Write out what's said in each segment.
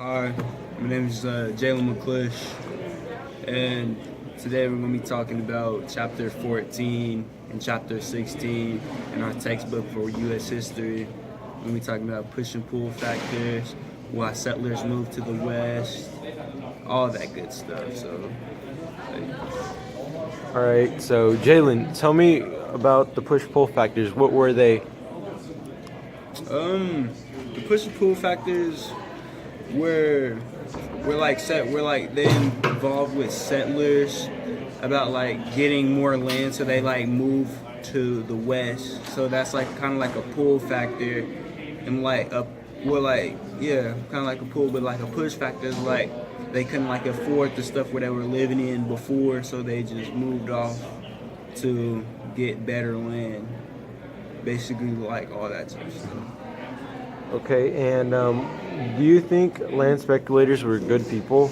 Hi, my name is Jalen Mclish, and today we're going to be talking about Chapter 14 and Chapter 16 in our textbook for U.S. history. We're going to be talking about push and pull factors, why settlers moved to the West, all that good stuff. All right, so Jalen, tell me about the push-pull factors. What were they? The push and pull factors were they involved with settlers about like getting more land, so they like move to the west. So that's like kind of like a pull factor, and like a kind of like a pull, but like a push factor is like they couldn't like afford the stuff where they were living in before, so they just moved off to get better land. Basically, like all that type of stuff. Okay, and do you think land speculators were good people?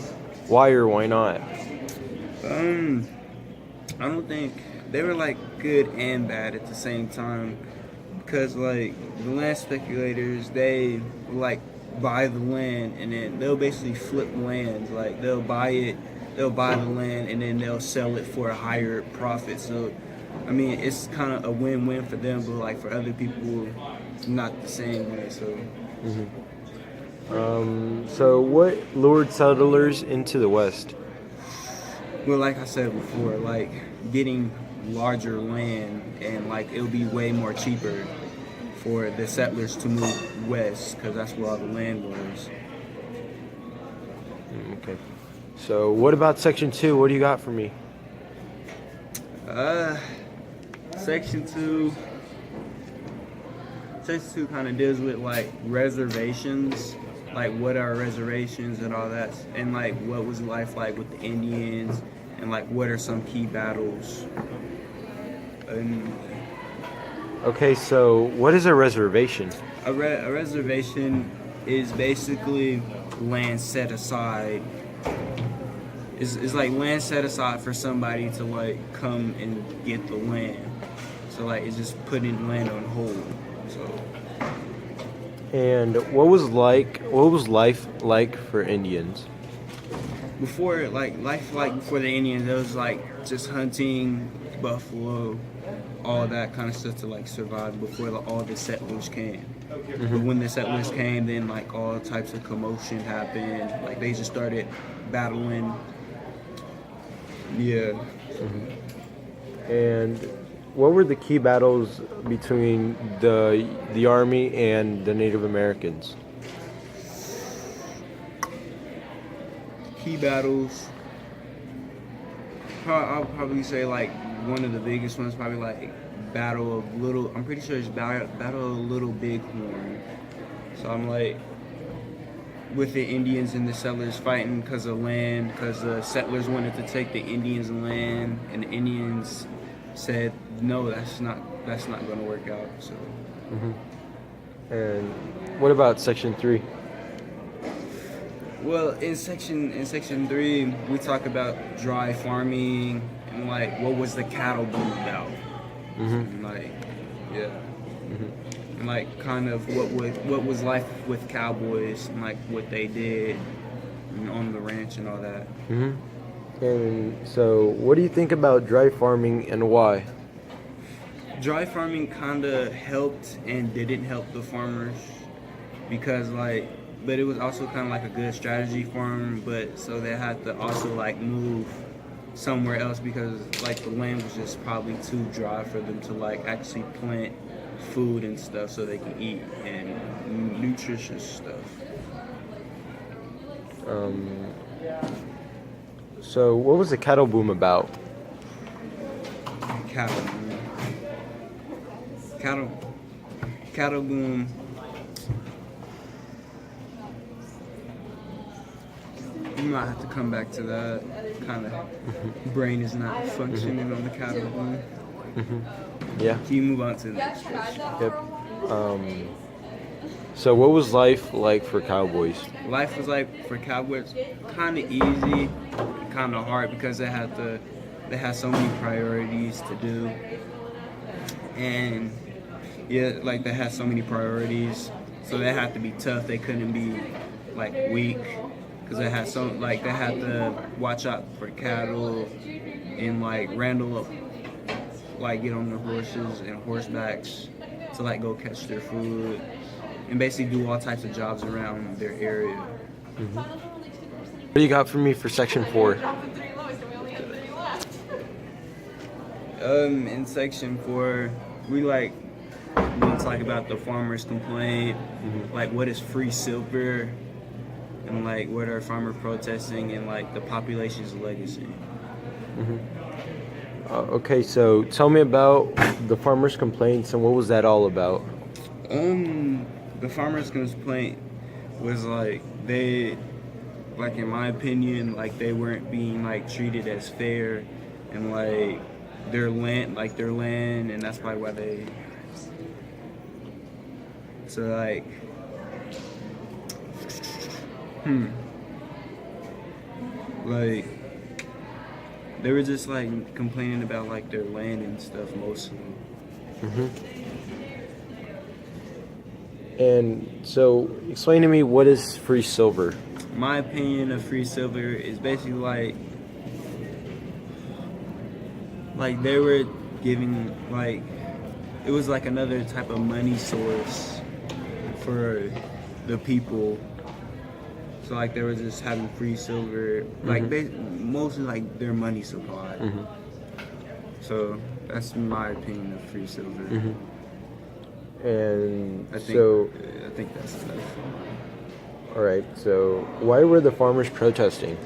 Why or why not? Um, I don't think they were like good and bad at the same time, because like the land speculators, they like buy the land and then they'll basically flip land. Like they'll buy the land and then they'll sell it for a higher profit. So, I mean, it's kind of a win-win for them, but like for other people, it's not the same way. So. So what lured settlers into the West? Well, like I said before, like getting larger land and like it'll be way more cheaper for the settlers to move west because that's where all the land was. Okay. So what about Section 2? What do you got for me? Uh, Section 2. Section 2 kind of deals with like reservations, like what are reservations and all that, and like what was life like with the Indians, and like what are some key battles. And Okay, so what is a reservation? a reservation is basically land set aside. It's like land set aside for somebody to like come and get the land. So like it's just putting land on hold. So. And what was life like for Indians? Before before the Indians, it was like just hunting buffalo, all that kind of stuff to like survive before all the settlers came. But when the settlers came, then like all types of commotion happened. Like they just started battling. Yeah. And what were the key battles between the army and the Native Americans? Key battles. I'll probably say like one of the biggest ones, probably like Battle of Little. I'm pretty sure it's Battle of Little Bighorn. So I'm like with the Indians and the settlers fighting because of land, because the settlers wanted to take the Indians' land, and the Indians said no, that's not going to work out. So. And what about Section 3? Well, in section 3, we talk about dry farming and like what was the cattle boom about, and, like yeah, and like kind of what was life with cowboys and like what they did on the ranch and all that. And so, what do you think about dry farming and why? Dry farming kind of helped and didn't help the farmers because but it was also kind of like a good strategy for them, but so they had to also like move somewhere else because like the land was just probably too dry for them to like actually plant food and stuff so they can eat and nutritious stuff. So, what was the cattle boom about? Cattle boom. You might have to come back to that. Kind of brain is not functioning on the cattle boom. Yeah. Can you move on to the next question? Yep. So, what was life like for cowboys? Life was like for cowboys kind of easy, kind of hard because they had so many priorities to do, and yeah, like they had so many priorities, so they had to be tough. They couldn't be like week because they had they had to watch out for cattle and like Randall like get on the horses and horsebacks to like go catch their food and basically do all types of jobs around their area. What do you got for me for section 4? In section 4, we talk about the farmers' complaint, like what is free silver, and like what are farmers protesting, and like the population's legacy. Okay, so tell me about the farmers' complaints and what was that all about? The farmers' complaint was like they, like in my opinion, like they weren't being like treated as fair, and like their land, and that's probably why they. So like, like they were just like complaining about like their land and stuff mostly. And so, explain to me what is free silver. My opinion of free silver is basically like they were giving like it was like another type of money source for the people. So like they were just having free silver, like mostly like their money supply. So that's my opinion of free silver. And I think that's enough. All right. So why were the farmers protesting?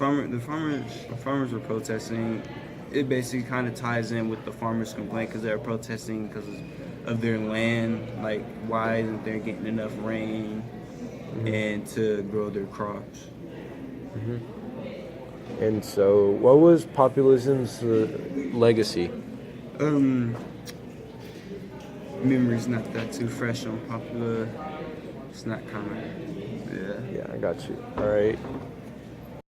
The farmers were protesting. It basically kind of ties in with the farmers' complaint because they're protesting because of their land. Like, why isn't they getting enough rain and to grow their crops? And so, what was populism's legacy? Memory's not that too fresh on popular. It's not kind of, yeah. Yeah, I got you. All right.